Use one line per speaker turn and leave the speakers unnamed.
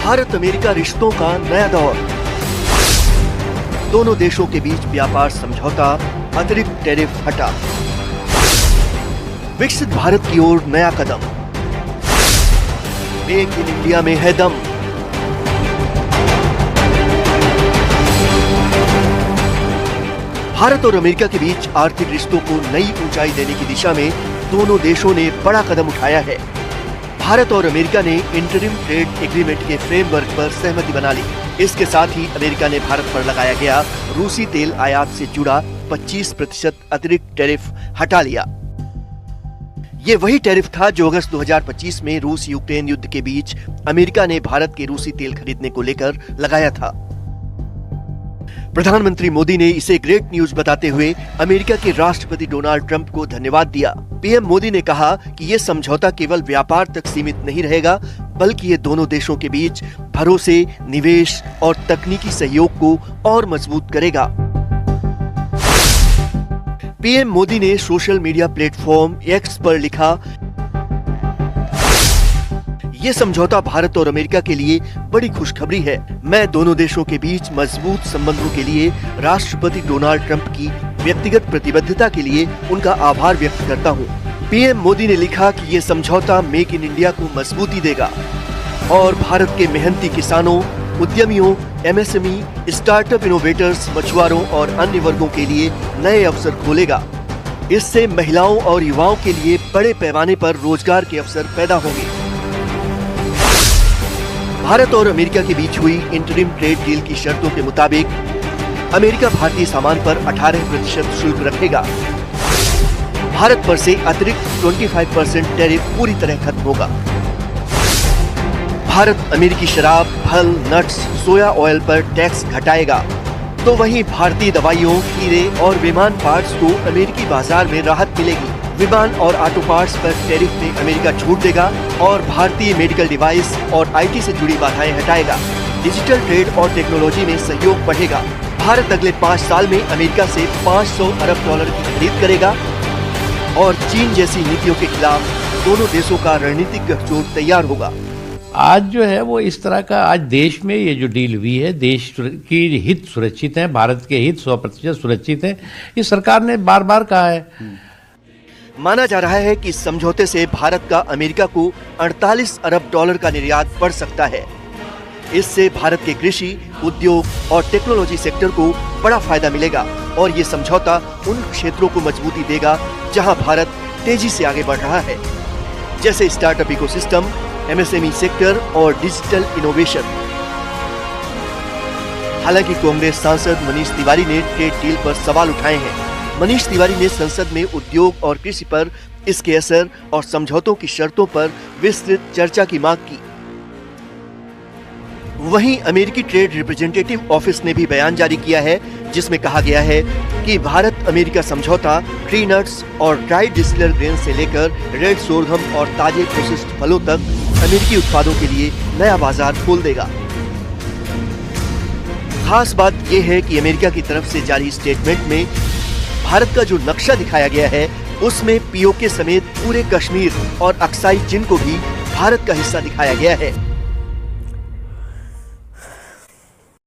Bharat America रिश्तों का नया दौर। दोनों देशों के बीच व्यापार समझौता, अतिरिक्त टैरिफ हटा। विकसित भारत की ओर नया कदम। मेक इन इंडिया में है दम। भारत और अमेरिका के बीच आर्थिक रिश्तों को नई ऊंचाई देने की दिशा में दोनों देशों ने बड़ा कदम उठाया है। भारत और अमेरिका ने इंटरिम ट्रेड एग्रीमेंट के फ्रेमवर्क पर सहमति बना ली। इसके साथ ही अमेरिका ने भारत पर लगाया गया रूसी तेल आयात से जुड़ा 25% अतिरिक्त टैरिफ हटा लिया। ये वही टैरिफ था जो अगस्त 2025 में रूस यूक्रेन युद्ध के बीच अमेरिका ने भारत के रूसी तेल खरीदने को लेकर लगाया था। प्रधानमंत्री मोदी ने इसे ग्रेट न्यूज बताते हुए अमेरिका के राष्ट्रपति डोनाल्ड ट्रंप को धन्यवाद दिया। पीएम मोदी ने कहा कि ये समझौता केवल व्यापार तक सीमित नहीं रहेगा, बल्कि ये दोनों देशों के बीच भरोसे, निवेश और तकनीकी सहयोग को और मजबूत करेगा। पीएम मोदी ने सोशल मीडिया प्लेटफॉर्म एक्स पर लिखा, ये समझौता भारत और अमेरिका के लिए बड़ी खुशखबरी है। मैं दोनों देशों के बीच मजबूत संबंधों के लिए राष्ट्रपति डोनाल्ड ट्रंप की व्यक्तिगत प्रतिबद्धता के लिए उनका आभार व्यक्त करता हूं। पीएम मोदी ने लिखा कि ये समझौता मेक इन इंडिया को मजबूती देगा और भारत के मेहनती किसानों, उद्यमियों, एमएसएमई, स्टार्टअप इनोवेटर्स, मछुआरों और अन्य वर्गों के लिए नए अवसर खोलेगा। इससे महिलाओं और युवाओं के लिए बड़े पैमाने पर रोजगार के अवसर पैदा होंगे। भारत और अमेरिका के बीच हुई इंटरिम ट्रेड डील की शर्तों के मुताबिक अमेरिका भारतीय सामान पर 18% शुल्क रखेगा। भारत पर से अतिरिक्त 25% टैरिफ पूरी तरह खत्म होगा। भारत अमेरिकी शराब, फल, नट्स, सोया ऑयल पर टैक्स घटाएगा, तो वहीं भारतीय दवाइयों, हीरे और विमान पार्ट्स को अमेरिकी बाजार में राहत मिलेगी। विमान और ऑटो पार्ट्स पर टैरिफ में अमेरिका छूट देगा और भारतीय मेडिकल डिवाइस और आईटी से जुड़ी बाधाएं हटाएगा। डिजिटल ट्रेड और टेक्नोलॉजी में सहयोग बढ़ेगा। भारत अगले 5 साल में अमेरिका से $500 अरब की खरीद करेगा और चीन जैसी नीतियों के खिलाफ दोनों देशों का रणनीतिक गठजोड़ तैयार होगा।
आज जो है वो इस तरह का, आज देश में ये जो डील हुई है, देश की हित सुरक्षित है, भारत के हित 100% सुरक्षित है। ये सरकार ने बार बार कहा है।
माना जा रहा है कि इस समझौते से भारत का अमेरिका को $48 अरब का निर्यात बढ़ सकता है। इससे भारत के कृषि, उद्योग और टेक्नोलॉजी सेक्टर को बड़ा फायदा मिलेगा और ये समझौता उन क्षेत्रों को मजबूती देगा जहां भारत तेजी से आगे बढ़ रहा है, जैसे स्टार्टअप इकोसिस्टम, एमएसएमई सेक्टर और डिजिटल इनोवेशन। हालांकि कांग्रेस सांसद मनीष तिवारी ने ट्रेड डील पर सवाल उठाए हैं। मनीष तिवारी ने संसद में उद्योग और कृषि पर इसके असर और समझौतों की शर्तों पर विस्तृत चर्चा की मांग की। वहीं अमेरिकी ट्रेड रिप्रेजेंटेटिव ऑफिस ने भी बयान जारी किया है, जिसमें कहा गया है कि भारत अमेरिका समझौता ट्री नट्स और ड्राई डिस्टिलर ग्रेन से लेकर रेड सोरघम और ताजे प्रोसेस्ड फलों तक अमेरिकी उत्पादों के लिए नया बाजार खोल देगा। खास बात यह है कि अमेरिका की तरफ से जारी स्टेटमेंट में भारत का जो नक्शा दिखाया गया है, उसमें पीओके समेत पूरे कश्मीर और अक्साई चीन को भी भारत का हिस्सा दिखाया गया है।